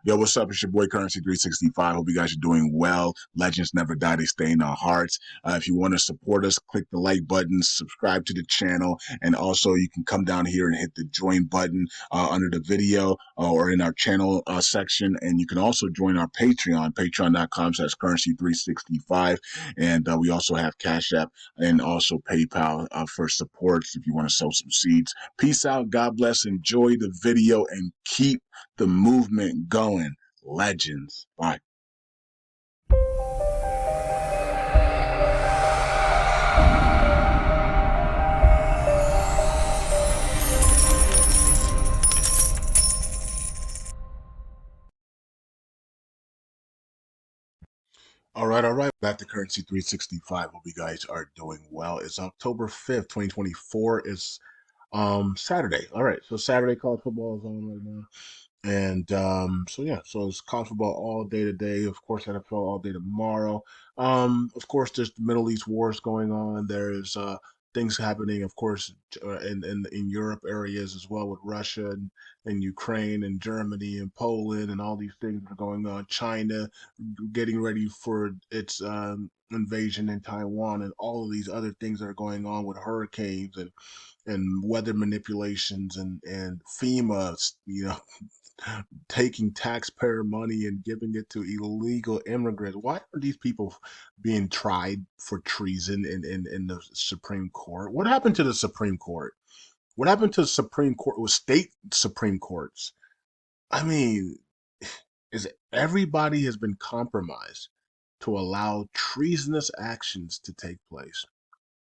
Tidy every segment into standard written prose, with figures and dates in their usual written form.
Yo, what's up? It's your boy Currency 365. Hope you guys are doing well. Legends never die, they stay in our hearts. If you want to support us, click the like button, subscribe to the channel, and also you can come down here and hit the join button under the video or in our channel section. And you can also join our Patreon, patreon.com/currency365. And we also have Cash App and also PayPal for supports if you want to sow some seeds. Peace out. God bless. Enjoy the video and keep the movement going. Legends. Bye. All right. Back to Currency 365. Hope you guys are doing well. It's October 5th, 2024. It's Saturday. All right. So Saturday college football is on right now. And so yeah, so it's college football all day today. Of course, NFL all day tomorrow. Of course, there's the Middle East wars going on. There's things happening, of course, in Europe areas as well with Russia and Ukraine and Germany and Poland and all these things are going on. China getting ready for its invasion in Taiwan and all of these other things that are going on with hurricanes and weather manipulations and FEMA, taking taxpayer money and giving it to illegal immigrants. Why are these people being tried for treason in the Supreme Court? What happened to the Supreme Court? What happened to the Supreme Court with state Supreme Courts? I mean, is everybody has been compromised to allow treasonous actions to take place.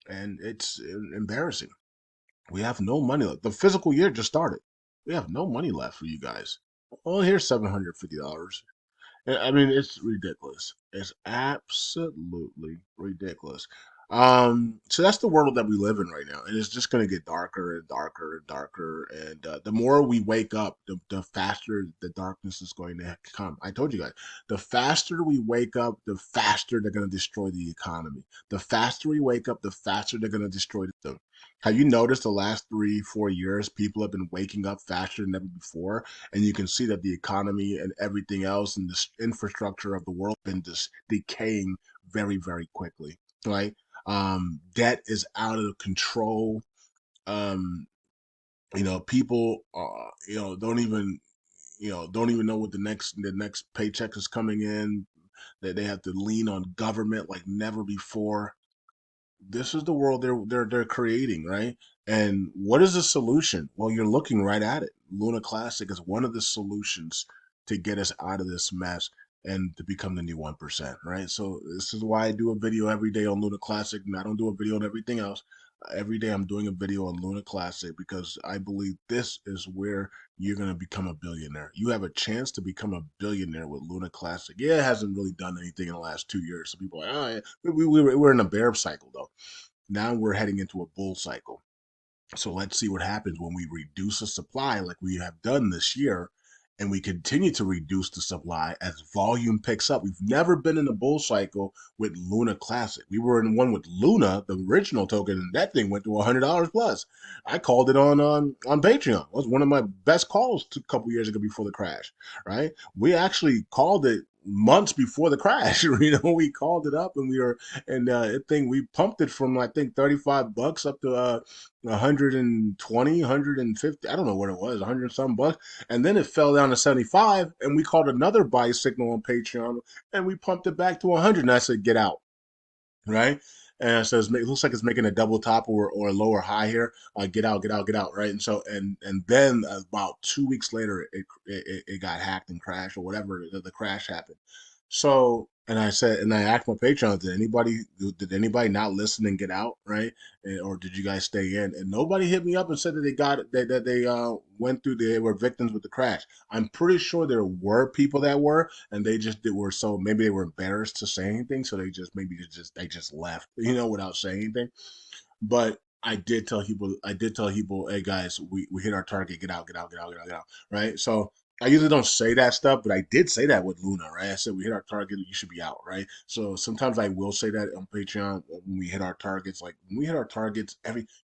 And it's embarrassing. We have no money left. The fiscal year just started. We have no money left for you guys. Oh, here's $750. I mean, it's ridiculous. It's absolutely ridiculous. So that's the world that we live in right now, and it's just going to get darker and darker and darker. And the more we wake up, the faster the darkness is going to come. I told you guys, the faster we wake up, the faster they're going to destroy the economy. The faster we wake up, the faster they're going to destroy the. Have you noticed the last 3, 4 years, people have been waking up faster than ever before? And you can see that the economy and everything else and the infrastructure of the world been just decaying very, very quickly, right? Debt is out of control. Um, people, don't even know what the next paycheck is coming in. That they have to lean on government like never before. This is the world they're creating, right? And what is the solution? Well, you're looking right at it. Luna Classic is one of the solutions to get us out of this mess and to become the new 1%, right? So this is why I do a video every day on Luna Classic, and I don't do a video on everything else. Every day I'm doing a video on Luna Classic because I believe this is where you're going to become a billionaire. You have a chance to become a billionaire with Luna Classic. Yeah, it hasn't really done anything in the last 2 years. So people are like, oh, yeah. We're in a bear cycle, though. Now we're heading into a bull cycle. So let's see what happens when we reduce the supply like we have done this year and we continue to reduce the supply as volume picks up. We've never been in a bull cycle with Luna Classic. We were in one with Luna, the original token, and that thing went to $100 plus. I called it on Patreon. It was one of my best calls a couple years ago before the crash, right? We actually called it months before the crash. We called it up and we pumped it from I think $35 up to 120, 150. I don't know what it was, 100 some bucks. And then it fell down to 75. And we called another buy signal on Patreon and we pumped it back to 100. And I said, get out. Right. And so it looks like it's making a double top or a lower high here. Get out, get out, get out. Right. And so, and then about 2 weeks later, it got hacked and crashed or whatever. The crash happened. So, and I said, and I asked my Patreon, did anybody not listen and get out, right? Or did you guys stay in? And nobody hit me up and said that they got it, that they went through, they were victims with the crash. I'm pretty sure there were people that were, and they were so maybe they were embarrassed to say anything, so they just left, without saying anything. But I did tell people, hey guys, we hit our target, get out, get out, get out, get out, get out, right? So I usually don't say that stuff, but I did say that with Luna, right? I said we hit our target, you should be out, right? So sometimes I will say that on Patreon when we hit our targets. Like when we hit our targets,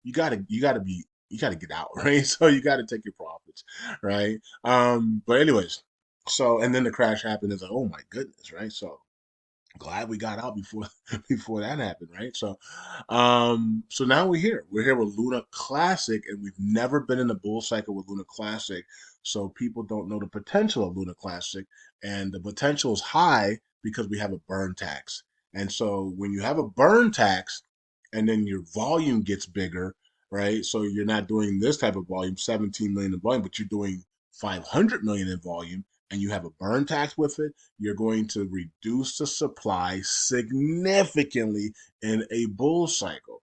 you gotta get out, right? So you gotta take your profits, right? But anyways, So, and then the crash happened. It's like, oh my goodness, right? So glad we got out before before that happened, right? So now we're here. We're here with Luna Classic, and we've never been in a bull cycle with Luna Classic, so people don't know the potential of Luna Classic, and the potential is high because we have a burn tax. And so when you have a burn tax, and then your volume gets bigger, right? So you're not doing this type of volume, 17 million in volume, but you're doing 500 million in volume, and you have a burn tax with it, you're going to reduce the supply significantly in a bull cycle,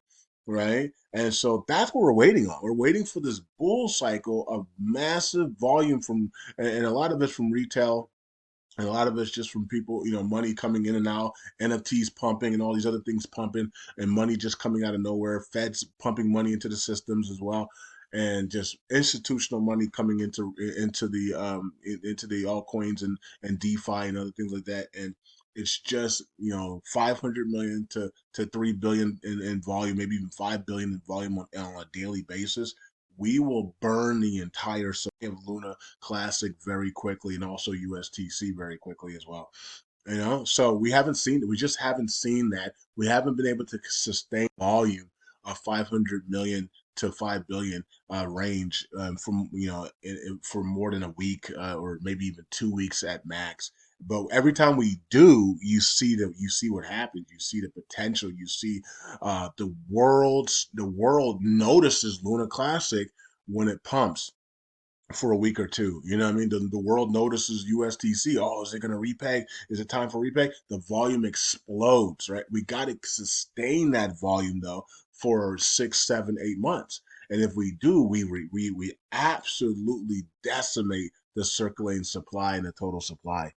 right? And so that's what we're waiting on. We're waiting for this bull cycle of massive volume from, and a lot of it's from retail, and a lot of it's just from people, money coming in and out, NFTs pumping and all these other things pumping, and money just coming out of nowhere. Feds pumping money into the systems as well, and just institutional money coming into the altcoins and DeFi and other things like that. And it's just 500 million to 3 billion in volume, maybe even 5 billion in volume on a daily basis. We will burn the entire supply of Luna Classic very quickly, and also USTC very quickly as well. So we just haven't seen that. We haven't been able to sustain volume of 500 million to 5 billion range from for more than a week or maybe even 2 weeks at max. But every time we do, you see what happens. You see the potential. You see the world notices Luna Classic when it pumps for a week or two. You know what I mean? The world notices USTC. Oh, is it going to repay? Is it time for repay? The volume explodes, right? We got to sustain that volume though for 6, 7, 8 months. And if we do, we absolutely decimate the circulating supply and the total supply,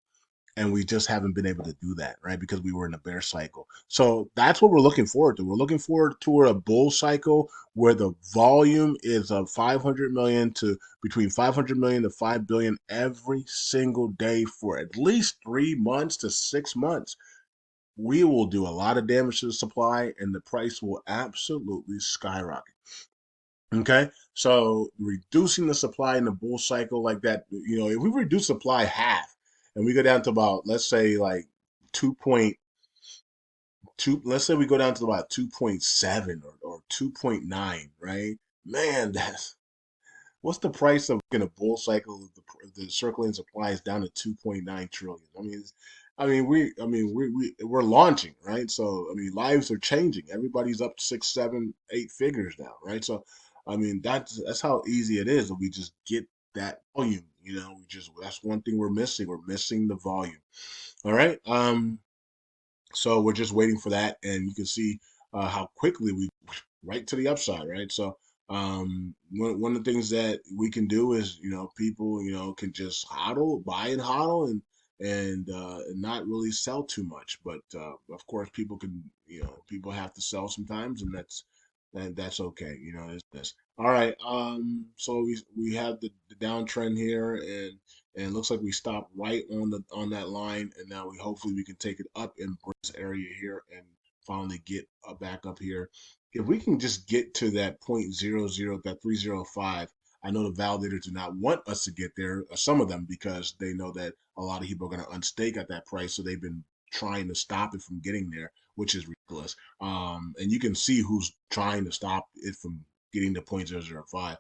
and we just haven't been able to do that, right? Because we were in a bear cycle. So that's what we're looking forward to. We're looking forward to a bull cycle where the volume is of 500 million to between 500 million to 5 billion every single day for at least 3 months to 6 months. We will do a lot of damage to the supply, and the price will absolutely skyrocket. Okay, so reducing the supply in the bull cycle like that, if we reduce supply half and we go down to about, let's say, like 2.2, let's say we go down to about 2.7 or 2.9, right? Man, that's what's the price of in a bull cycle? The circulating supply is down to 2.9 trillion. We're launching, right? So I mean, lives are changing. Everybody's up 6, 7, 8 figures now, right? So I mean, that's how easy it is. That we just get that volume. We just that's one thing we're missing. We're missing the volume. All right. So we're just waiting for that, and you can see how quickly we right to the upside, right? So one of the things that we can do is, people, can just hodl, buy and hodl, and not really sell too much. But of course, people can, people have to sell sometimes, and that's okay. It's this. All right. So we have the downtrend here, and it looks like we stopped right on that line, and now hopefully we can take it up in this area here and finally get back up here. If we can just get to that point 0.00, that 305, I know the validators do not want us to get there, some of them, because they know that a lot of people are going to unstake at that price, so they've been trying to stop it from getting there, which is ridiculous. And you can see who's trying to stop it from getting to 0.005,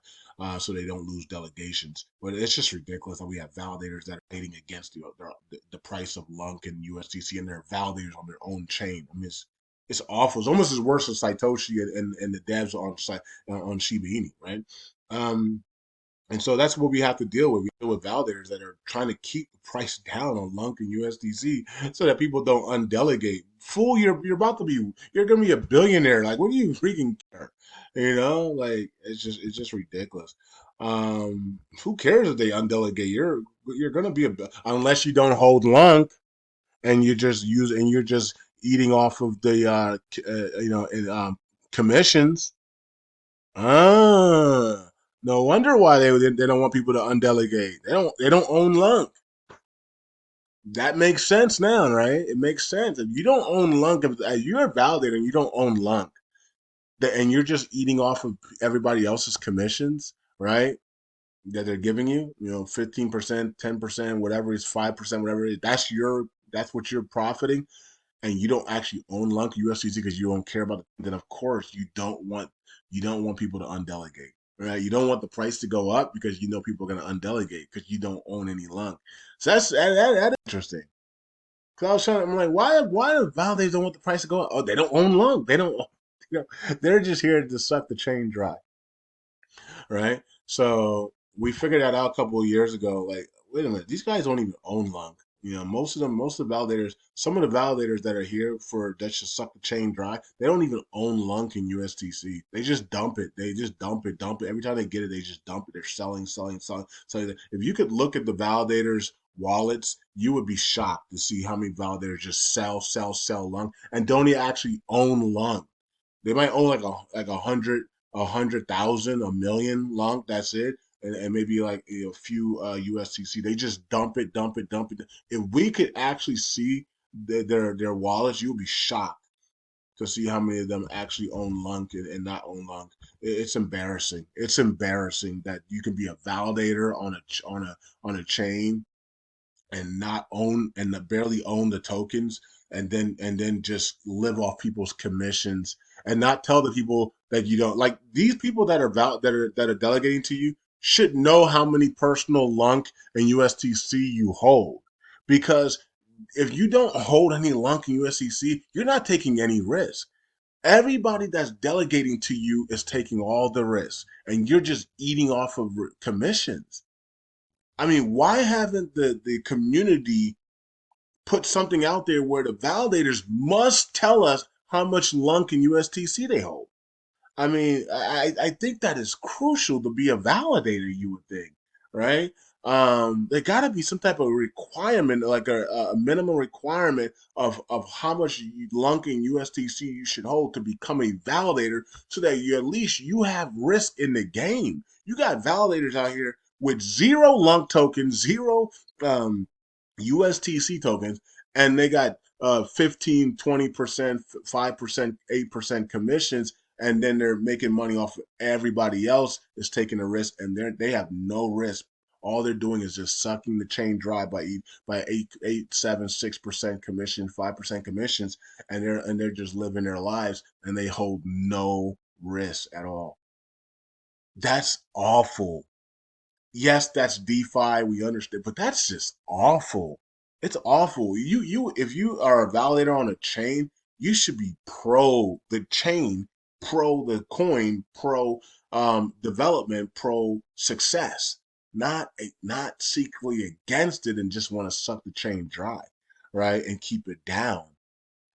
so they don't lose delegations. But it's just ridiculous that we have validators that are trading against the price of LUNC and USDC, and they're validators on their own chain. I mean, it's awful. It's almost as worse as Satoshi and the devs on Shiba Inu, right? Um, and so that's what we have to deal with. We deal with validators that are trying to keep the price down on LUNC and USDC so that people don't undelegate. Fool, you're gonna be a billionaire. Like, what do you freaking care? Like it's just ridiculous. Who cares if they undelegate? You're gonna be unless you don't hold LUNC and you're just eating off of the commissions. Ah, no wonder why they don't want people to undelegate. They don't own LUNC. That makes sense now, right? It makes sense. If you don't own LUNC, if you're a validator and you don't own LUNC, and you're just eating off of everybody else's commissions, right? that they're giving you, 15%, 10%, whatever it is, 5%, whatever it is, that's what you're profiting, and you don't actually own LUNC-USTC because you don't care about it, then of course you don't want people to undelegate. Right? You don't want the price to go up because you know people are going to undelegate because you don't own any LUNC. So that's interesting. Cause I was trying, I'm like, why do validators don't want the price to go up? Oh, they don't own LUNC. They don't. They're just here to suck the chain dry, right? So we figured that out a couple of years ago. Like, wait a minute, these guys don't even own LUNC. Most of the validators, some of the validators that are here for that should suck the chain dry, they don't even own LUNC and USTC. They just dump it. They just dump it. Every time they get it, they just dump it. They're selling, selling, selling. So if you could look at the validators' wallets, you would be shocked to see how many validators just sell, sell, sell LUNC and don't even actually own LUNC. They might own like a hundred thousand, a million LUNC. That's it, and maybe like a few USTC. They just dump it, dump it, dump it. If we could actually see their wallets, you'll be shocked to see how many of them actually own LUNC and not own LUNC. It's embarrassing. It's embarrassing that you can be a validator on a chain and not own and barely own the tokens, and then just live off people's commissions and not tell the people that you don't like. These people that are that are delegating to you should know how many personal LUNC and USTC you hold, because if you don't hold any LUNC and USTC, you're not taking any risk. Everybody that's delegating to you is taking all the risk, and you're just eating off of commissions. I mean, why haven't the community put something out there where the validators must tell us how much LUNC and USTC they hold? I mean, I think that is crucial to be a validator, you would think, right? There got to be some type of requirement, like a minimum requirement of how much LUNC and USTC you should hold to become a validator, so that you at least you have risk in the game. You got validators out here with zero LUNC tokens, zero um, USTC tokens, and they got 15, 20%, 5%, 8% commissions, and then they're making money off of everybody else is taking a risk, and they have no risk. All they're doing is just sucking the chain dry by 8, 7, 6% commission, 5% commissions, and they're just living their lives, and they hold no risk at all. That's awful. Yes, that's DeFi. We understand, but that's just awful. It's awful. If you are a validator on a chain, you should be pro the chain, pro the coin, pro development, pro success, not secretly against it and just want to suck the chain dry, right, and keep it down.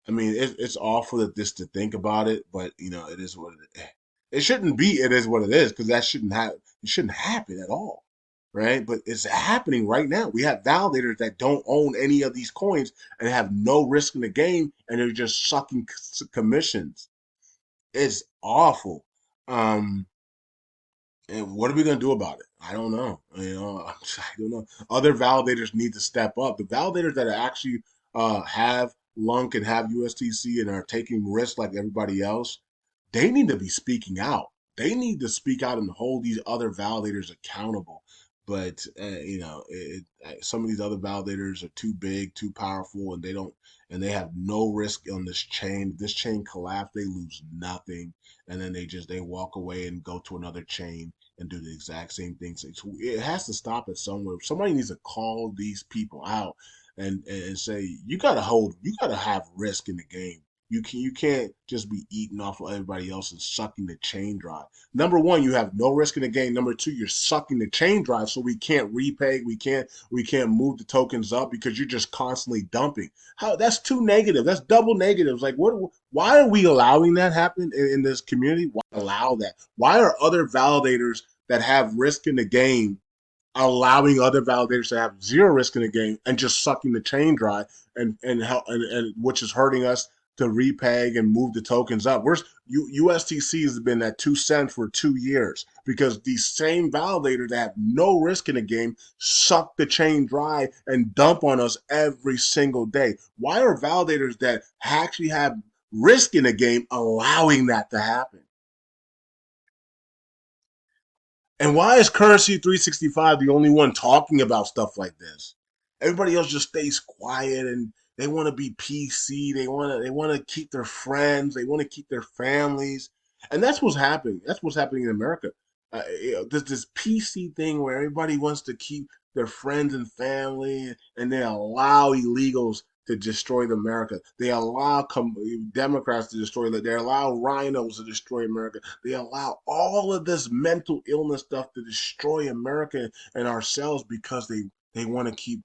I mean, it's awful that this to think about it, but it is what it is. It shouldn't be. It is what it is, because that shouldn't have. It shouldn't happen at all, right? But it's happening right now. We have validators that don't own any of these coins and have no risk in the game, and they're just sucking commissions. It's awful. Um, and what are we gonna do about it? I don't know. I don't know. Other validators need to step up. The validators that actually have LUNC and have USTC and are taking risks like everybody else, they need to be speaking out. They need to speak out and hold these other validators accountable. But some of these other validators are too big, too powerful, and they have no risk on this chain. If this chain collapse, they lose nothing, and then they walk away and go to another chain and do the exact same thing. So it has to stop at somewhere. Somebody needs to call these people out and say, you gotta have risk in the game. You can't just be eating off of everybody else and sucking the chain dry. Number one, you have no risk in the game. Number two, you're sucking the chain dry, so we can't repay. We can't move the tokens up because you're just constantly dumping. How that's too negative. That's double negatives. Like what? Why are we allowing that happen in this community? Why allow that? Why are other validators that have risk in the game allowing other validators to have zero risk in the game and just sucking the chain dry, and which is hurting us to repeg and move the tokens up? USTC has been at 2 cents for 2 years because these same validators that have no risk in the game suck the chain dry and dump on us every single day. Why are validators that actually have risk in the game allowing that to happen? And why is Currency 365 the only one talking about stuff like this? Everybody else just stays quiet and they want to be PC. They want to keep their friends. They want to keep their families, and that's what's happening. That's what's happening in America. There's this PC thing where everybody wants to keep their friends and family, and they allow illegals to destroy America. They allow Democrats to destroy it. They allow rhinos to destroy America. They allow all of this mental illness stuff to destroy America and ourselves because they want to keep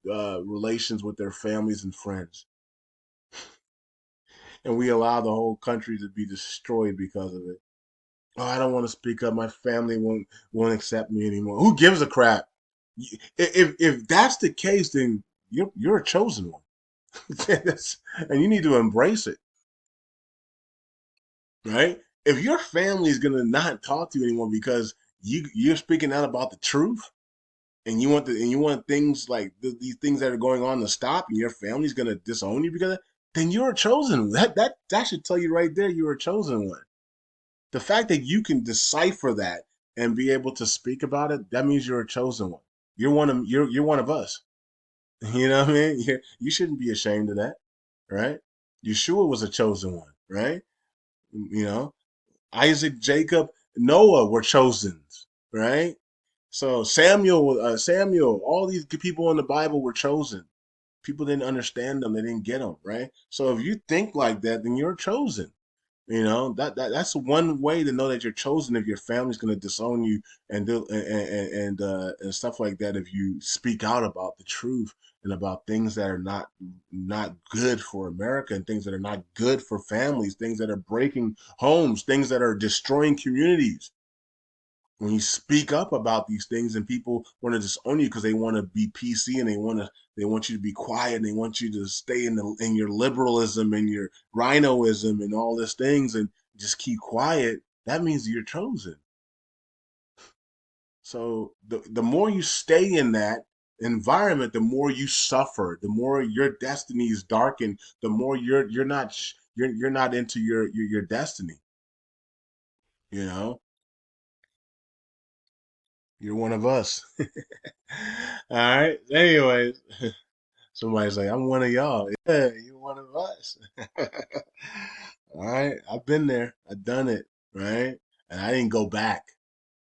relations with their families and friends, and we allow the whole country to be destroyed because of it. Oh, I don't want to speak up. My family won't accept me anymore. Who gives a crap? If that's the case, then you're a chosen one, and you need to embrace it, right? If your family is gonna not talk to you anymore because you're speaking out about the truth, and you want things like these things that are going on to stop, and your family's gonna disown you because of that, then you're a chosen one. That should tell you right there you're a chosen one. The fact that you can decipher that and be able to speak about it, that means you're a chosen one. You're one of us. You know what I mean? You shouldn't be ashamed of that, right? Yeshua was a chosen one, right? You know, Isaac, Jacob, Noah were chosen, right? So Samuel, all these people in the Bible were chosen. People didn't understand them; they didn't get them, right? So if you think like that, then you're chosen. That's one way to know that you're chosen. If your family's going to disown you and do and stuff like that, if you speak out about the truth and about things that are not good for America and things that are not good for families, things that are breaking homes, things that are destroying communities, when you speak up about these things and people want to disown you because they want to be PC and they want you to be quiet and they want you to stay in your liberalism and your rhinoism and all these things and just keep quiet, that means you're chosen. So the more you stay in that environment, the more you suffer, the more your destiny is darkened, the more you're not into your destiny, you know? You're one of us. All right. Anyways, somebody's like, I'm one of y'all. Yeah, you're one of us. All right. I've been there. I've done it. Right. And I didn't go back.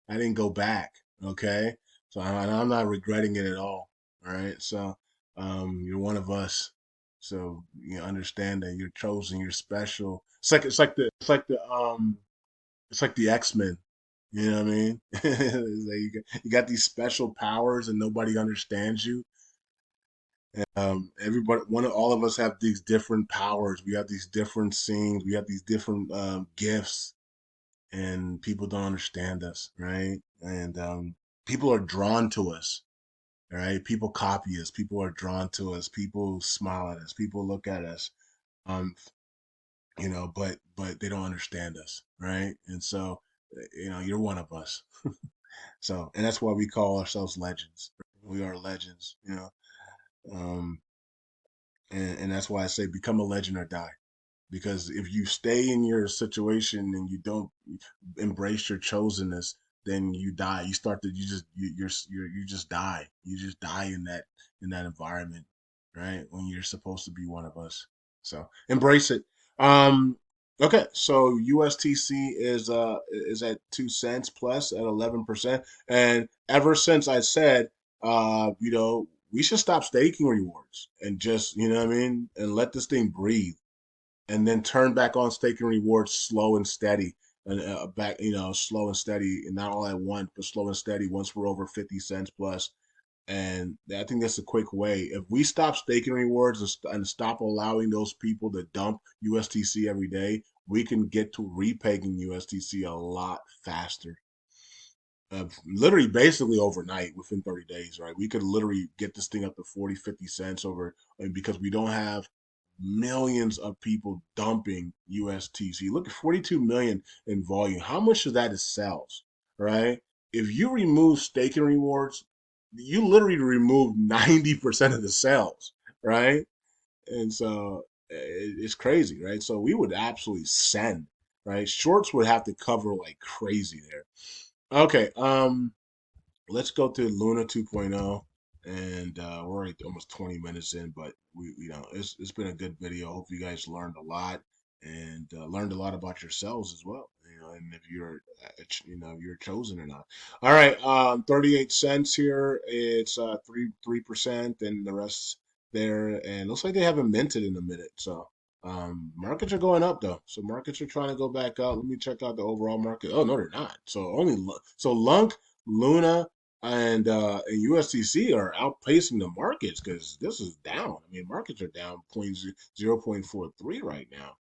I didn't go back. Okay. So I'm not regretting it at all. All right. So you're one of us. So you understand that you're chosen, you're special. It's like the X-Men. You know what I mean? It's like you got these special powers and nobody understands you. Everybody, all of us have these different powers. We have these different scenes. We have these different gifts, and people don't understand us, right? And people are drawn to us, right? People copy us. People are drawn to us. People smile at us. People look at us. Um, but they don't understand us, right? And so, you're one of us. So, and that's why we call ourselves legends. We are legends, um, and that's why I say become a legend or die. Because if you stay in your situation and you don't embrace your chosenness, then you die. You start to you just die. You just die in that environment, right? When you're supposed to be one of us. So embrace it. Um, okay, so USTC is at 2 cents plus at 11%, and ever since I said, we should stop staking rewards and just what I mean, and let this thing breathe and then turn back on staking rewards slow and steady and back slow and steady and not all at once but slow and steady once we're over 50 cents plus. And I think that's a quick way. If we stop staking rewards and stop allowing those people to dump USTC every day, we can get to repegging USTC a lot faster. Literally basically overnight within 30 days, right? We could literally get this thing up to 40, 50 cents over because we don't have millions of people dumping USTC. Look at 42 million in volume. How much of that is sales, right? If you remove staking rewards, you literally remove 90% of the sales, right? And so it's crazy, right? So we would absolutely send, right? Shorts would have to cover like crazy there. Okay. Let's go to Luna 2.0, and we're already almost 20 minutes in, but it's been a good video. Hope you guys learned a lot and learned a lot about yourselves as well. And if you're if you're chosen or not. All right, 38 cents here. It's 3%, and the rest there, and looks like they haven't minted in a minute. So markets are going up though. So markets are trying to go back up. Let me check out the overall market. Oh no, they're not. So Lunk, Luna, and USDC are outpacing the markets because this is down. I mean, markets are down 0.43 right now.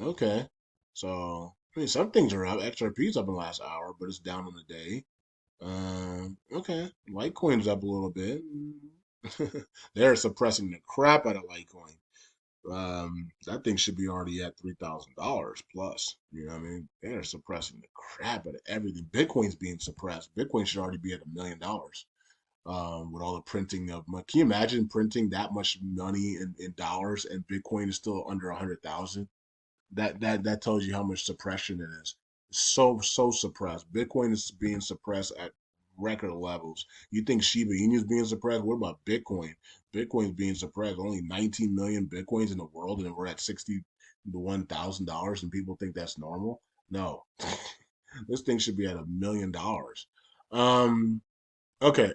Okay, so I mean, some things are up. XRP's up in the last hour, but it's down on the day. Okay, Litecoin's up a little bit. They're suppressing the crap out of Litecoin. That thing should be already at $3,000 plus. You know what I mean? They're suppressing the crap out of everything. Bitcoin's being suppressed. Bitcoin should already be at $1 million. With all the printing of money. Can you imagine printing that much money in dollars and Bitcoin is still under 100,000? That tells you how much suppression it is. So suppressed. Bitcoin is being suppressed at record levels. You think Shiba Inu is being suppressed? What about Bitcoin? Bitcoin's being suppressed. Only 19 million Bitcoins in the world, and we're at $61,000, and people think that's normal. No, this thing should be at $1 million. Um. Okay.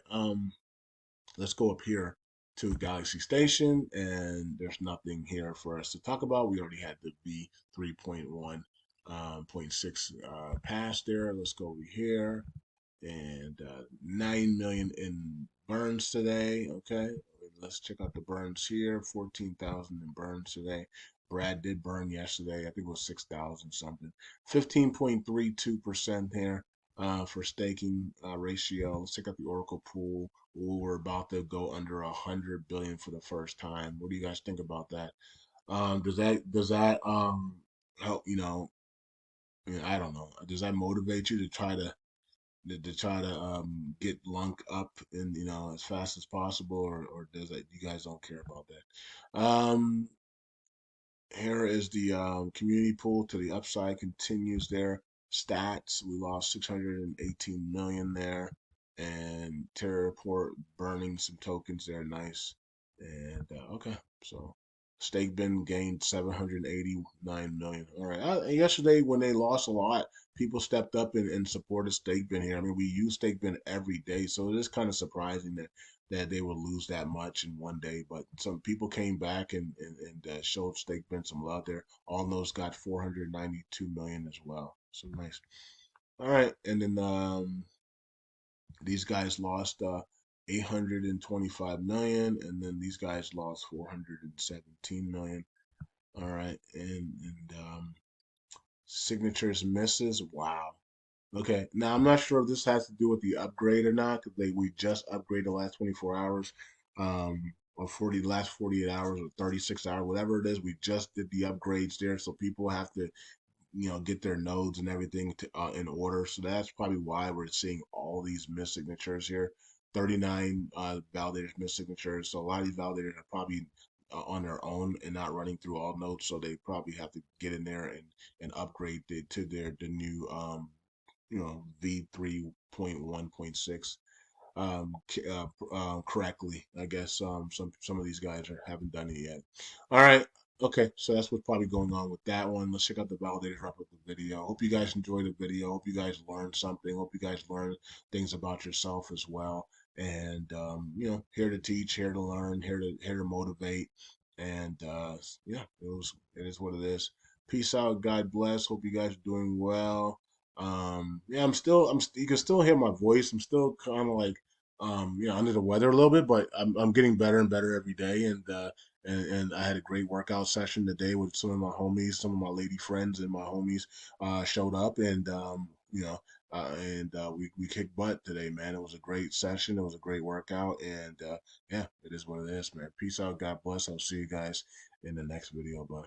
Let's go up here to Galaxy Station, and there's nothing here for us to talk about. We already had the B 3.1 point 6 pass there. Let's go over here, and 9 million in burns today. Okay, let's check out the burns here. 14,000 in burns today. Brad did burn yesterday. I think it was 6,000 something. 15.32% here for staking ratio. Let's check out the Oracle pool. Ooh, we're about to go under 100 billion for the first time. What do you guys think about that? Does that help? I mean, I don't know. Does that motivate you to try to get Lunk up in as fast as possible, or does that you guys don't care about that? Here is the community pool to the upside continues there. Stats, we lost 618 million there, and Terraport burning some tokens there, nice. And okay, so Stake Bin gained 789 million. All right, yesterday when they lost a lot, people stepped up and supported Stake Bin here. I mean, we use Stake Bin every day, so it is kind of surprising that they would lose that much in one day. But some people came back and showed Stake Bin some love there. All those got 492 million as well. So nice. All right, and then these guys lost 825 million, and then these guys lost 417 million. All right, and signatures misses. Wow. Okay, now I'm not sure if this has to do with the upgrade or not, because we just upgraded the last 24 hours, or 40 last 48 hours or 36 hours, whatever it is. We just did the upgrades there, so people have to get their nodes and everything in order. So that's probably why we're seeing all these missed signatures here. 39 validators missed signatures. So a lot of these validators are probably on their own and not running through all nodes. So they probably have to get in there and upgrade it to the new V3.1.6 correctly. I guess some of these guys haven't done it yet. All right. Okay, so that's what's probably going on with that one. Let's check out the validators wrap up the video. Hope you guys enjoyed the video. Hope you guys learned something. Hope you guys learned things about yourself as well. And here to teach, here to learn, here to motivate. And yeah, it is what it is. Peace out. God bless. Hope you guys are doing well. Yeah, you can still hear my voice. I'm still kind of like under the weather a little bit, but I'm getting better and better every day. And I had a great workout session today with some of my homies, some of my lady friends, and my homies showed up, and we kicked butt today, man. It was a great session. It was a great workout, and yeah, it is what it is, man. Peace out. God bless. I'll see you guys in the next video. Bye.